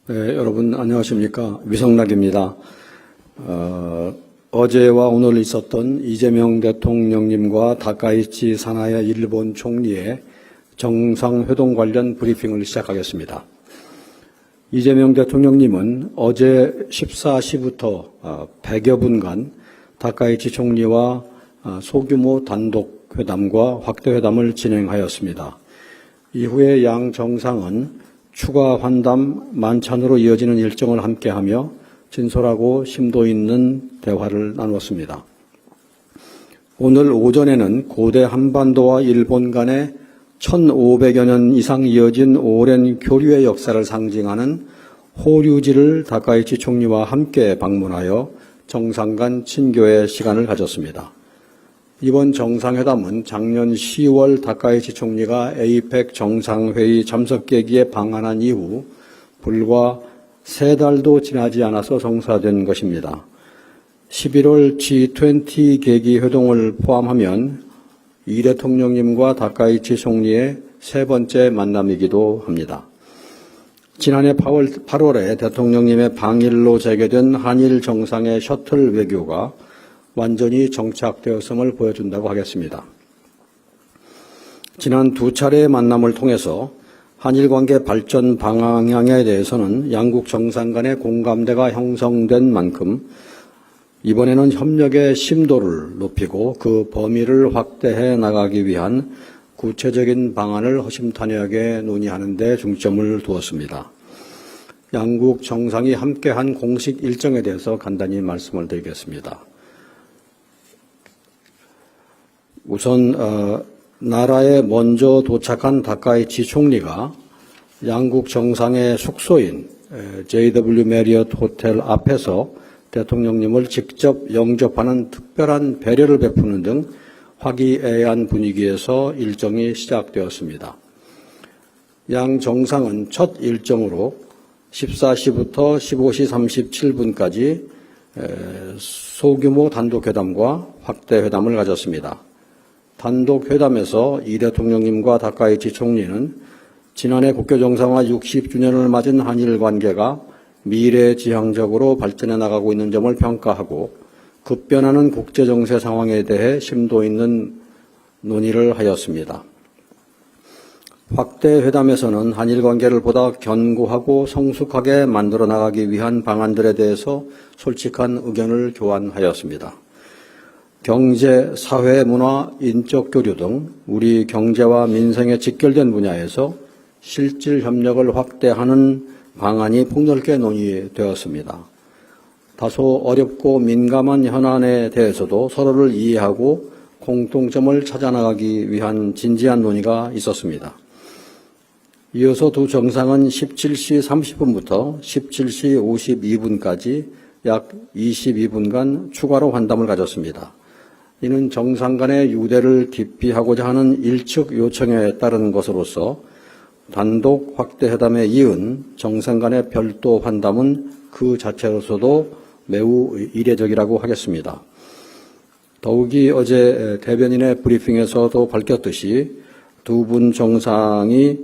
네, 여러분 안녕하십니까. 위성락입니다. 어제와 오늘 있었던 이재명 대통령님과 다카이치 사나야 일본 총리의 정상회동 관련 브리핑을 시작하겠습니다. 이재명 대통령님은 어제 14시부터 100여 분간 다카이치 총리와 소규모 단독 회담과 확대 회담을 진행하였습니다. 이후에 양 정상은 추가 환담 만찬으로 이어지는 일정을 함께하며 진솔하고 심도 있는 대화를 나누었습니다. 오늘 오전에는 고대 한반도와 일본 간의 1500여 년 이상 이어진 오랜 교류의 역사를 상징하는 호류지를 다카이치 총리와 함께 방문하여 정상 간 친교의 시간을 가졌습니다. 이번 정상회담은 작년 10월 다카이치 총리가 에이펙 정상회의 참석 계기에 방한한 이후 불과 3달도 지나지 않아서 성사된 것입니다. 11월 G20 계기 회동을 포함하면 이 대통령님과 다카이치 총리의 세 번째 만남이기도 합니다. 지난해 8월에 대통령님의 방일로 재개된 한일 정상의 셔틀 외교가 완전히 정착되었음을 보여준다고 하겠습니다. 지난 두 차례의 만남을 통해서 한일 관계 발전 방향에 대해서는 양국 정상 간의 공감대가 형성된 만큼 이번에는 협력의 심도를 높이고 그 범위를 확대해 나가기 위한 구체적인 방안을 허심탄회하게 논의하는 데 중점을 두었습니다. 양국 정상이 함께한 공식 일정에 대해서 간단히 말씀을 드리겠습니다. 우선 나라에 먼저 도착한 다카이치 총리가 양국 정상의 숙소인 JW 메리엇 호텔 앞에서 대통령님을 직접 영접하는 특별한 배려를 베푸는 등 화기애애한 분위기에서 일정이 시작되었습니다. 양 정상은 첫 일정으로 14시부터 15시 37분까지 소규모 단독회담과 확대회담을 가졌습니다. 단독회담에서 이 대통령님과 다카이치 총리는 지난해 국교 정상화 60주년을 맞은 한일 관계가 미래지향적으로 발전해 나가고 있는 점을 평가하고 급변하는 국제정세 상황에 대해 심도 있는 논의를 하였습니다. 확대회담에서는 한일 관계를 보다 견고하고 성숙하게 만들어 나가기 위한 방안들에 대해서 솔직한 의견을 교환하였습니다. 경제, 사회, 문화, 인적 교류 등 우리 경제와 민생에 직결된 분야에서 실질 협력을 확대하는 방안이 폭넓게 논의되었습니다. 다소 어렵고 민감한 현안에 대해서도 서로를 이해하고 공통점을 찾아나가기 위한 진지한 논의가 있었습니다. 이어서 두 정상은 17시 30분부터 17시 52분까지 약 22분간 추가로 환담을 가졌습니다. 이는 정상 간의 유대를 깊이 하고자 하는 일측 요청에 따른 것으로서 단독 확대 회담에 이은 정상 간의 별도 환담은 그 자체로서도 매우 이례적이라고 하겠습니다. 더욱이 어제 대변인의 브리핑에서도 밝혔듯이 두 분 정상이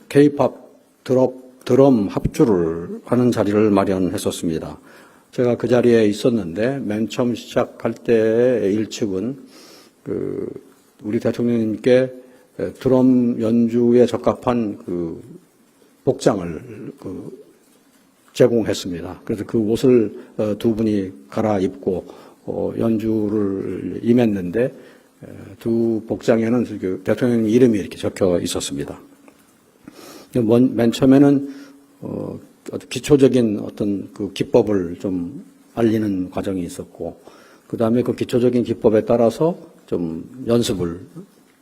K-팝 드럼 합주를 하는 자리를 마련했었습니다. 제가 그 자리에 있었는데 맨 처음 시작할 때의 일측은 우리 대통령님께 드럼 연주에 적합한 복장을 제공했습니다. 그래서 그 옷을 두 분이 갈아입고 연주를 임했는데 두 복장에는 대통령 이름이 이렇게 적혀 있었습니다. 맨 처음에는 기초적인 어떤 그 기법을 좀 알리는 과정이 있었고, 그 다음에 그 기초적인 기법에 따라서 좀 연습을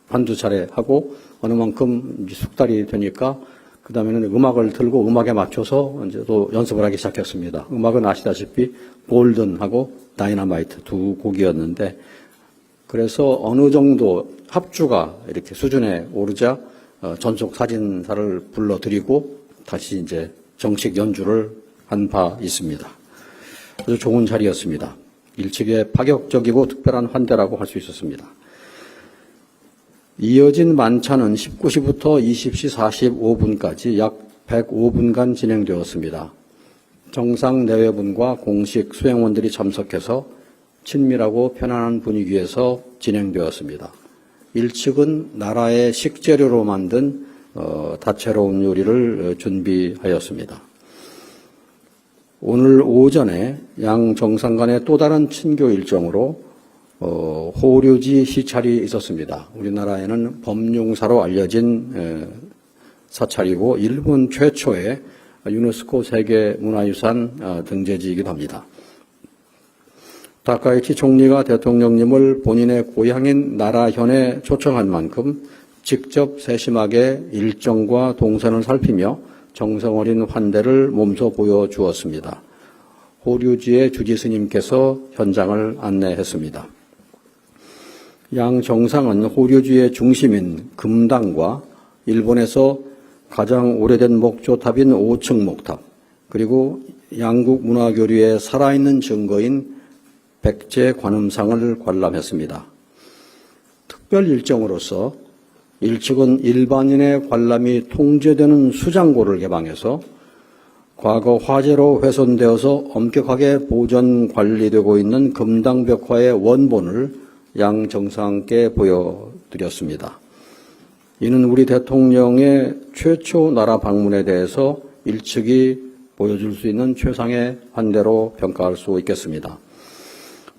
한두 차례 하고, 어느 만큼 숙달이 되니까, 그 다음에는 음악을 틀고 음악에 맞춰서 이제 또 연습을 하기 시작했습니다. 음악은 아시다시피 골든하고 다이너마이트 두 곡이었는데, 그래서 어느 정도 합주가 이렇게 수준에 오르자 전속 사진사를 불러드리고 다시 이제 정식 연주를 한 바 있습니다. 아주 좋은 자리였습니다. 일측의 파격적이고 특별한 환대라고 할 수 있었습니다. 이어진 만찬은 19시부터 20시 45분까지 약 105분간 진행되었습니다. 정상 내외분과 공식 수행원들이 참석해서 친밀하고 편안한 분위기에서 진행되었습니다. 1측은 나라의 식재료로 만든 다채로운 요리를 준비하였습니다. 오늘 오전에 양 정상 간의 또 다른 친교 일정으로 호류지 시찰이 있었습니다. 우리나라에는 범용사로 알려진 사찰이고 일본 최초의 유네스코 세계문화유산 등재지이기도 합니다. 다카이치 총리가 대통령님을 본인의 고향인 나라현에 초청한 만큼 직접 세심하게 일정과 동선을 살피며 정성어린 환대를 몸소 보여주었습니다. 호류지의 주지스님께서 현장을 안내했습니다. 양 정상은 호류지의 중심인 금당과 일본에서 가장 오래된 목조탑인 5층 목탑, 그리고 양국 문화교류의 살아있는 증거인 백제 관음상을 관람했습니다. 특별 일정으로서 1측은 일반인의 관람이 통제되는 수장고를 개방해서 과거 화재로 훼손되어서 엄격하게 보존 관리되고 있는 금당벽화의 원본을 양 정상께 보여드렸습니다. 이는 우리 대통령의 최초 나라 방문에 대해서 1측이 보여줄 수 있는 최상의 환대로 평가할 수 있겠습니다.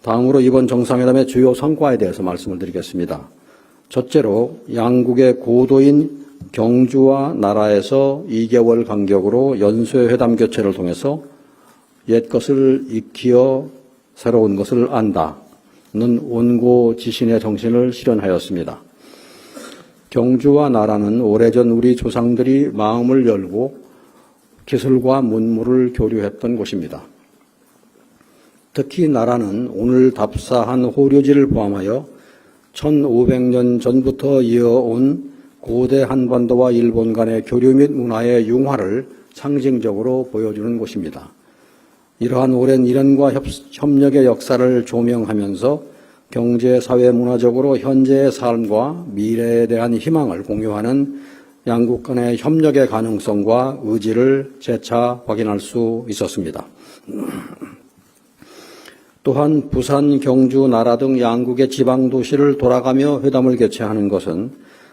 다음으로 이번 정상회담의 주요 성과에 대해서 말씀을 드리겠습니다. 첫째로 양국의 고도인 경주와 나라에서 2개월 간격으로 연쇄회담 교체를 통해서 옛 것을 익히어 새로운 것을 안다는 온고지신의 정신을 실현하였습니다. 경주와 나라는 오래전 우리 조상들이 마음을 열고 기술과 문물을 교류했던 곳입니다. 특히 나라는 오늘 답사한 호류지를 포함하여 1500년 전부터 이어온 고대 한반도와 일본 간의 교류 및 문화의 융화를 상징적으로 보여주는 곳입니다. 이러한 오랜 일연과 협력의 역사를 조명하면서 경제, 사회, 문화적으로 현재의 삶과 미래에 대한 희망을 공유하는 양국 간의 협력의 가능성과 의지를 재차 확인할 수 있었습니다. 또한 부산, 경주, 나라 등 양국의 지방도시를 돌아가며 회담을 개최하는 것은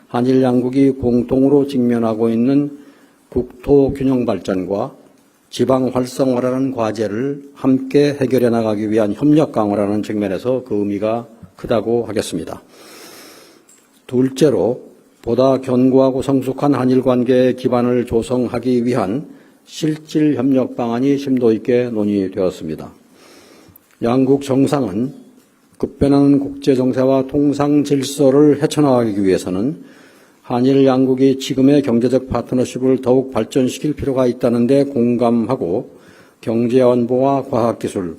한일 양국이 공통으로 직면하고 있는 국토 균형 발전과 지방 활성화라는 과제를 함께 해결해 나가기 위한 협력 강화라는 측면에서 그 의미가 크다고 하겠습니다. 둘째로 보다 견고하고 성숙한 한일 관계의 기반을 조성하기 위한 실질 협력 방안이 심도 있게 논의되었습니다. 양국 정상은 급변하는 국제 정세와 통상 질서를 헤쳐나가기 위해서는 한일 양국이 지금의 경제적 파트너십을 더욱 발전시킬 필요가 있다는 데 공감하고 경제 안보와 과학기술,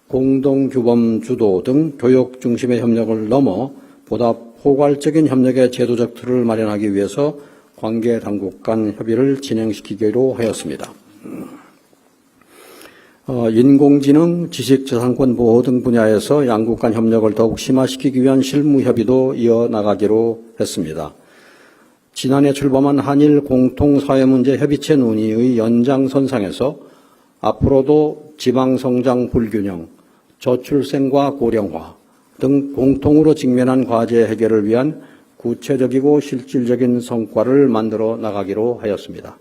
공동규범 주도 등 교육 중심의 협력을 넘어 보다 포괄적인 협력의 제도적 틀을 마련하기 위해서 관계 당국 간 협의를 진행시키기로 하였습니다. 인공지능, 지식재산권 보호 등 분야에서 양국 간 협력을 더욱 심화시키기 위한 실무 협의도 이어나가기로 했습니다. 지난해 출범한 한일 공통사회문제 협의체 논의의 연장선상에서 앞으로도 지방성장 불균형, 저출생과 고령화 등 공통으로 직면한 과제 해결을 위한 구체적이고 실질적인 성과를 만들어 나가기로 하였습니다.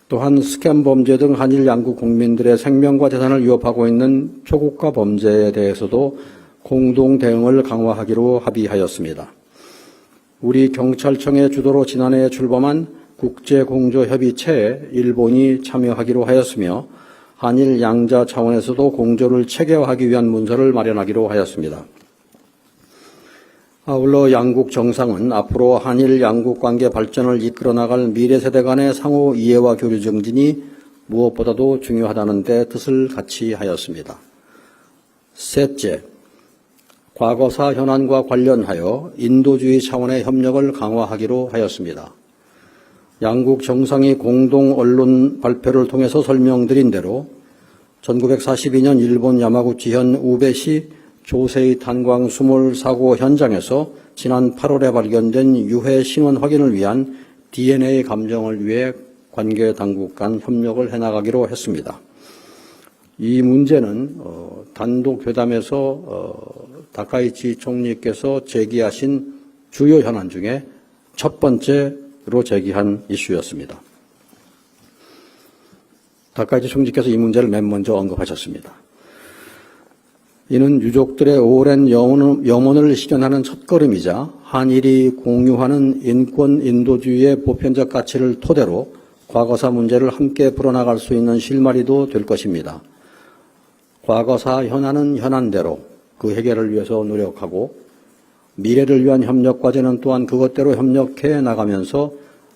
또한 스캠 범죄 등 한일 양국 국민들의 생명과 재산을 위협하고 있는 초국가 범죄에 대해서도 공동 대응을 강화하기로 합의하였습니다. 우리 경찰청의 주도로 지난해 출범한 국제공조협의체에 일본이 참여하기로 하였으며 한일 양자 차원에서도 공조를 체계화하기 위한 문서를 마련하기로 하였습니다. 아울러 양국 정상은 앞으로 한일 양국 관계 발전을 이끌어 나갈 미래 세대 간의 상호 이해와 교류 증진이 무엇보다도 중요하다는 데 뜻을 같이 하였습니다. 셋째, 과거사 현안과 관련하여 인도주의 차원의 협력을 강화하기로 하였습니다. 양국 정상이 공동 언론 발표를 통해서 설명드린 대로 1942년 일본 야마구치현 우베시 조세이 탄광 수몰 사고 현장에서 지난 8월에 발견된 유해 신원 확인을 위한 DNA 감정을 위해 관계 당국 간 협력을 해나가기로 했습니다. 이 문제는 단독 회담에서 다카이치 총리께서 제기하신 주요 현안 중에 첫 번째로 제기한 이슈였습니다. 다카이치 총리께서 이 문제를 맨 먼저 언급하셨습니다. 이는 유족들의 오랜 염원을 실현하는 첫걸음이자 한일이 공유하는 인권 인도주의의 보편적 가치를 토대로 과거사 문제를 함께 풀어나갈 수 있는 실마리도 될 것입니다. 과거사 현안은 현안대로 그 해결을 위해서 노력하고 미래를 위한 협력 과제는 또한 그것대로 협력해 나가면서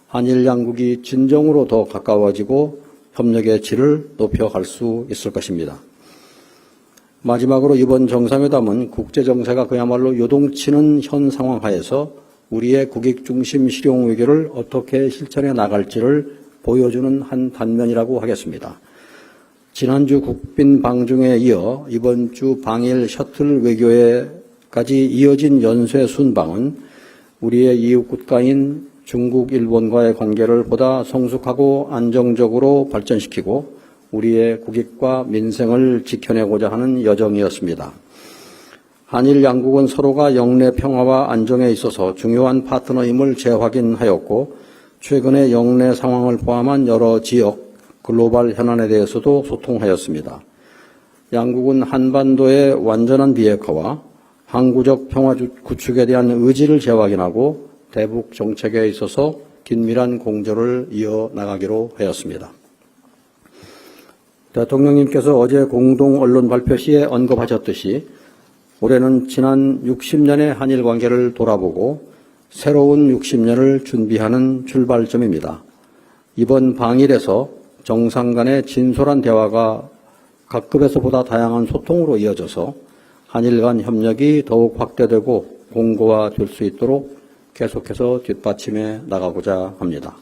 한일 양국이 진정으로 더 가까워지고 협력의 질을 높여갈 수 있을 것입니다. 마지막으로 이번 정상회담은 국제정세가 그야말로 요동치는 현 상황 하에서 우리의 국익중심 실용 외교를 어떻게 실천해 나갈지를 보여주는 한 단면이라고 하겠습니다. 지난주 국빈 방중에 이어 이번 주 방일 셔틀 외교에까지 이어진 연쇄 순방은 우리의 이웃 국가인 중국, 일본과의 관계를 보다 성숙하고 안정적으로 발전시키고 우리의 국익과 민생을 지켜내고자 하는 여정이었습니다. 한일 양국은 서로가 영내 평화와 안정에 있어서 중요한 파트너임을 재확인하였고 최근의 영내 상황을 포함한 여러 지역, 글로벌 현안에 대해서도 소통하였습니다. 양국은 한반도의 완전한 비핵화와 항구적 평화 구축에 대한 의지를 재확인하고 대북 정책에 있어서 긴밀한 공조를 이어나가기로 하였습니다. 대통령님께서 어제 공동 언론 발표 시에 언급하셨듯이 올해는 지난 60년의 한일 관계를 돌아보고 새로운 60년을 준비하는 출발점입니다. 이번 방일에서 정상 간의 진솔한 대화가 각급에서보다 다양한 소통으로 이어져서 한일 간 협력이 더욱 확대되고 공고화될 수 있도록 계속해서 뒷받침해 나가고자 합니다.